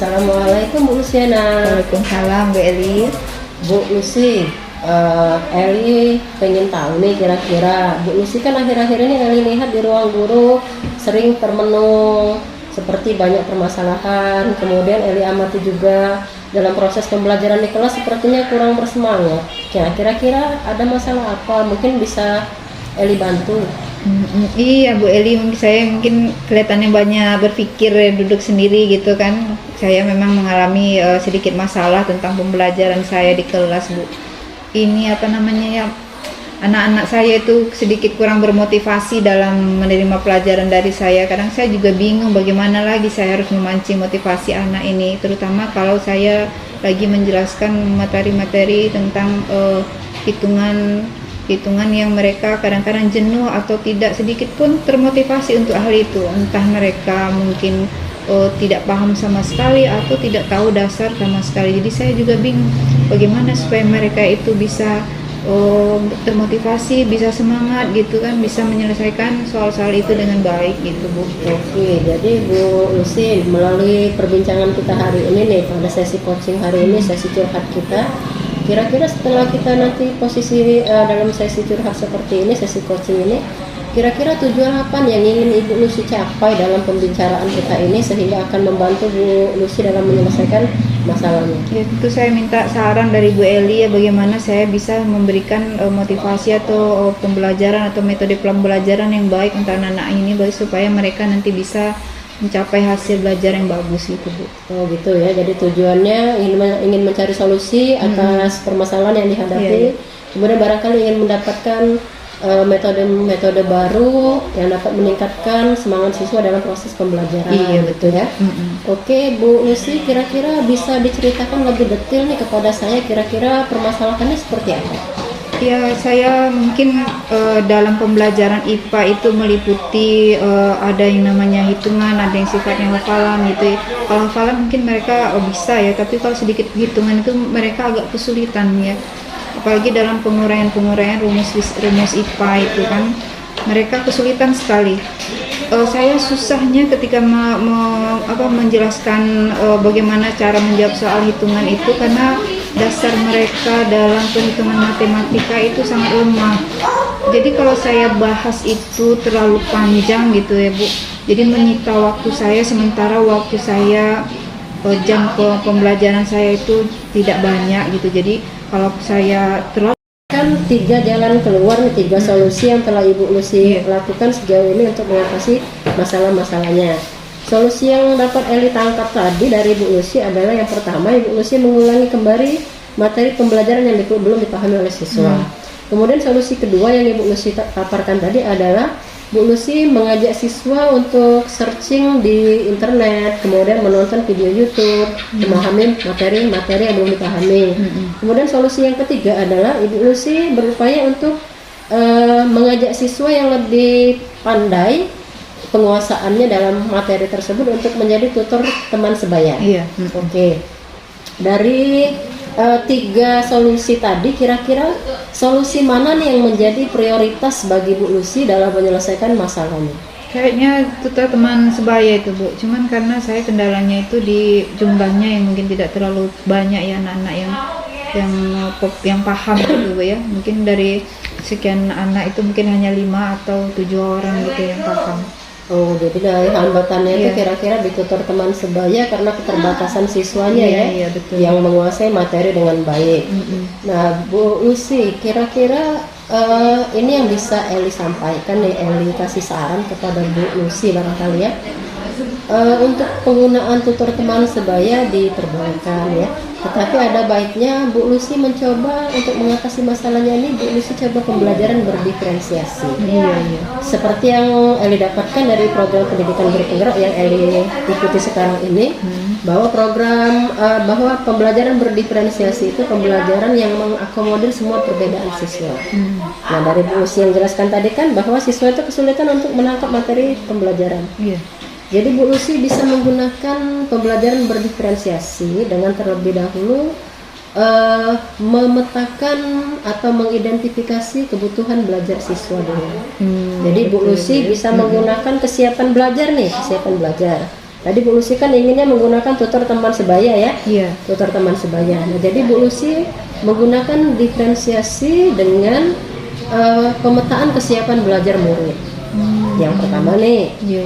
Assalamualaikum Bu Luciana. Waalaikumsalam Bu Eli. Bu Lucy, Eli pengen tahu nih kira-kira Bu Lucy kan akhir-akhir ini Eli lihat di ruang guru sering termenung seperti banyak permasalahan. Kemudian Eli amati juga dalam proses pembelajaran di kelas sepertinya kurang bersemangat. Ya, kira-kira ada masalah apa? Mungkin bisa Eli bantu. Iya Bu Eli, saya mungkin kelihatannya banyak berpikir duduk sendiri gitu kan. Saya memang mengalami sedikit masalah tentang pembelajaran saya di kelas Bu. Ini apa namanya ya, anak-anak saya itu sedikit kurang bermotivasi dalam menerima pelajaran dari saya. Kadang saya juga bingung bagaimana lagi saya harus memancing motivasi anak ini, terutama kalau saya lagi menjelaskan materi-materi tentang hitungan yang mereka kadang-kadang jenuh atau tidak sedikit pun termotivasi untuk hal itu. Entah mereka mungkin tidak paham sama sekali atau tidak tahu dasar sama sekali. Jadi saya juga bingung bagaimana supaya mereka itu bisa termotivasi, bisa semangat gitu kan, bisa menyelesaikan soal-soal itu dengan baik gitu Bu. Oke, jadi Bu Lucy, melalui perbincangan kita hari ini nih, pada sesi coaching hari ini, sesi curhat kita, kira-kira setelah kita nanti posisi dalam sesi curhat seperti ini, sesi coaching ini, kira-kira tujuan apa yang ingin Ibu Lucy capai dalam pembicaraan kita ini sehingga akan membantu Bu Lucy dalam menyelesaikan masalahnya? Ya, tentu saya minta saran dari Bu Eli ya, bagaimana saya bisa memberikan motivasi atau pembelajaran atau metode pembelajaran yang baik untuk anak-anak ini, baik supaya mereka nanti bisa mencapai hasil belajar yang bagus gitu Bu. Oh gitu ya, jadi tujuannya ingin mencari solusi atas permasalahan yang dihadapi. Kemudian barangkali ingin mendapatkan metode-metode baru yang dapat meningkatkan semangat siswa dalam proses pembelajaran. Iya betul ya. Oke Bu Lucy, kira-kira bisa diceritakan lebih detail nih kepada saya, kira-kira permasalahannya seperti apa? Ya, saya mungkin dalam pembelajaran IPA itu meliputi ada yang namanya hitungan, ada yang sifatnya hafalan gitu. Kalau hafalan mungkin mereka bisa ya, tapi kalau sedikit hitungan itu mereka agak kesulitan ya. Apalagi dalam penguraian rumus IPA itu kan mereka kesulitan sekali. Saya susahnya ketika menjelaskan bagaimana cara menjawab soal hitungan itu, karena dasar mereka dalam perhitungan matematika itu sangat lemah. Jadi kalau saya bahas itu terlalu panjang gitu ya Bu, jadi menyita waktu saya, sementara waktu saya jam pembelajaran saya itu tidak banyak gitu. Jadi kalau saya terlalu kan 3 jalan keluar nih, 3 solusi yang telah Ibu Lucy lakukan sejauh ini untuk mengatasi masalah-masalahnya. Solusi yang dapat Eli tangkap tadi dari Ibu Lucy adalah yang pertama, Ibu Lucy mengulangi kembali materi pembelajaran yang belum dipahami oleh siswa. Kemudian solusi kedua yang Ibu Lucy paparkan tadi adalah Bu Lucy mengajak siswa untuk searching di internet, kemudian menonton video YouTube, memahami materi-materi yang belum dipahami. Kemudian solusi yang ketiga adalah Ibu Lucy berupaya untuk mengajak siswa yang lebih pandai penguasaannya dalam materi tersebut untuk menjadi tutor teman sebaya. Iya. Oke. Dari 3 solusi tadi, kira-kira solusi mana nih yang menjadi prioritas bagi Bu Lucy dalam menyelesaikan masalahnya? Kayaknya tutor teman sebaya itu Bu, cuman karena saya kendalanya itu di jumlahnya yang mungkin tidak terlalu banyak ya, anak-anak yang paham gitu Bu ya. Mungkin dari sekian anak itu mungkin hanya 5 atau 7 orang gitu yang paham. Oh, jadi dari hambatannya itu kira-kira di tutor teman sebaya karena keterbatasan siswanya betul. Yang menguasai materi dengan baik. Nah, Bu Lucy, kira-kira ini yang bisa Eli sampaikan nih, Eli kasih saran kepada Bu Lucy barangkali ya. Untuk penggunaan tutor teman sebaya diperbolehkan ya, tetapi ada baiknya Bu Lucy mencoba untuk mengatasi masalahnya ini, Bu Lucy coba pembelajaran berdiferensiasi. Seperti yang Eli dapatkan dari program pendidikan guru penggerak yang Eli ikuti sekarang ini, bahwa bahwa pembelajaran berdiferensiasi itu pembelajaran yang mengakomodir semua perbedaan siswa. Nah, dari Bu Lucy yang jelaskan tadi kan bahwa siswa itu kesulitan untuk menangkap materi pembelajaran. Jadi Bu Lucy bisa menggunakan pembelajaran berdiferensiasi dengan terlebih dahulu memetakan atau mengidentifikasi kebutuhan belajar siswa dulu. Jadi Bu Lucy bisa menggunakan kesiapan belajar nih, kesiapan belajar. Tadi Bu Lucy kan inginnya menggunakan tutor teman sebaya ya. Iya. Tutor teman sebaya. Nah, jadi Bu Lucy menggunakan diferensiasi dengan pemetaan kesiapan belajar murid. Yang pertama nih, Iya.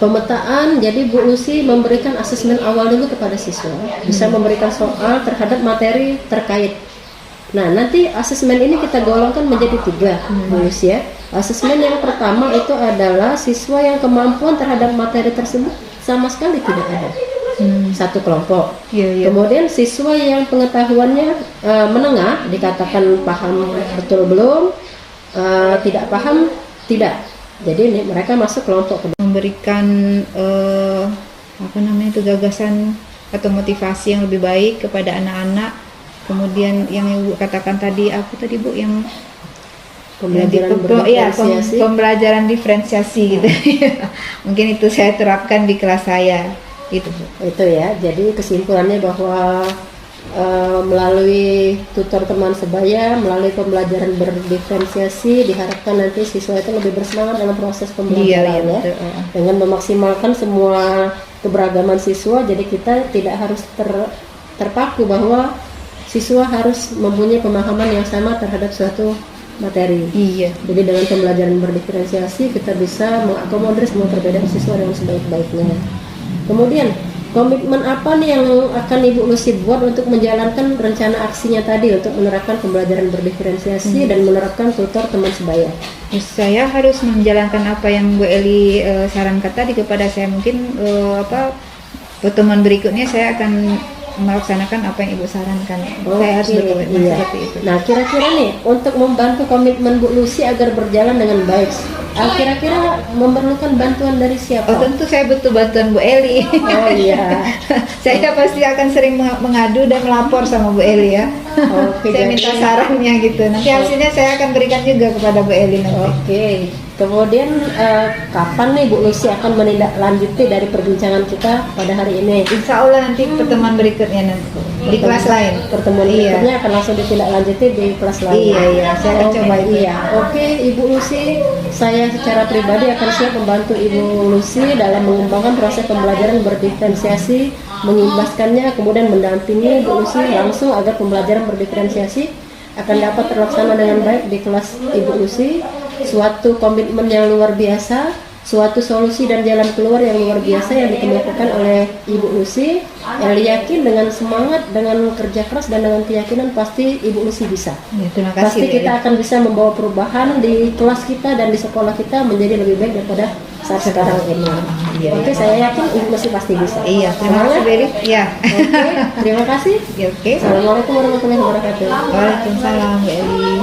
pemetaan. Jadi Bu Lucy memberikan asesmen awal dulu kepada siswa, bisa memberikan soal terhadap materi terkait. Nah, nanti asesmen ini kita golongkan menjadi 3, Bu Lucy ya. Asesmen yang pertama itu adalah siswa yang kemampuan terhadap materi tersebut sama sekali tidak ada. Satu kelompok. Iya, iya. Kemudian siswa yang pengetahuannya menengah, dikatakan paham betul belum, tidak paham tidak. Jadi ini mereka masuk kelompok kedua. Memberikan gagasan atau motivasi yang lebih baik kepada anak-anak. Kemudian yang Ibu katakan tadi, apa tadi Bu, yang Pembelajaran iya, berdiferensiasi. pembelajaran diferensiasi gitu. Mungkin itu saya terapkan di kelas saya. Itu Bu. Itu ya. Jadi kesimpulannya bahwa melalui tutor teman sebaya, melalui pembelajaran berdiferensiasi, diharapkan nanti siswa itu lebih bersemangat dalam proses pembelajaran ya. betul. Dengan memaksimalkan semua keberagaman siswa, jadi kita tidak harus terpaku bahwa siswa harus mempunyai pemahaman yang sama terhadap suatu materi. Iya. Jadi dengan pembelajaran berdiferensiasi kita bisa mengakomodir semua perbedaan siswa dengan sebaik-baiknya. Kemudian komitmen apa nih yang akan Ibu Lucy buat untuk menjalankan rencana aksinya tadi untuk menerapkan pembelajaran berdiferensiasi dan menerapkan tutor teman sebaya? Saya harus menjalankan apa yang Bu Eli sarankan tadi kepada saya. Mungkin pertemuan berikutnya saya akan melaksanakan apa yang Ibu sarankan. Saya harus berkomitmen seperti itu. Nah, kira-kira nih untuk membantu komitmen Bu Lucy agar berjalan dengan baik, kira-kira memerlukan bantuan dari siapa? Oh, tentu saya butuh bantuan Bu Eli. Oh iya. Saya pasti akan sering mengadu dan melapor sama Bu Eli ya. Oke, Saya minta sarannya gitu. Nanti hasilnya saya akan berikan juga kepada Bu Eli nanti. Oke. Kemudian kapan nih Bu Lucy akan menindaklanjuti dari perbincangan kita pada hari ini? Insya Allah nanti pertemuan berikutnya nanti di kelas lain. Pertemuan berikutnya akan langsung ditindaklanjuti di kelas lain. Iya, saya akan coba itu. Iya. Oke, Ibu Lucy, saya secara pribadi akan siap membantu Ibu Lucy dalam mengembangkan proses pembelajaran berdiferensiasi, mengimbaskannya, kemudian mendampingi Ibu Lucy langsung agar pembelajaran berdiferensiasi akan dapat terlaksana dengan baik di kelas Ibu Lucy. Suatu komitmen yang luar biasa, suatu solusi dan jalan keluar yang luar biasa yang dikemukakan oleh Ibu Lucy. Eli yakin dengan semangat, dengan kerja keras dan dengan keyakinan pasti Ibu Lucy bisa. Ya, terima kasih. Pasti kita akan bisa membawa perubahan di kelas kita dan di sekolah kita menjadi lebih baik daripada saat sekarang ini. Iya. Oke, saya yakin Ibu Lucy pasti bisa. Iya, terima kasih Beli. Iya. Oke, terima kasih. Ya, oke. Assalamualaikum warahmatullahi wabarakatuh. Waalaikumsalam Bu Eli.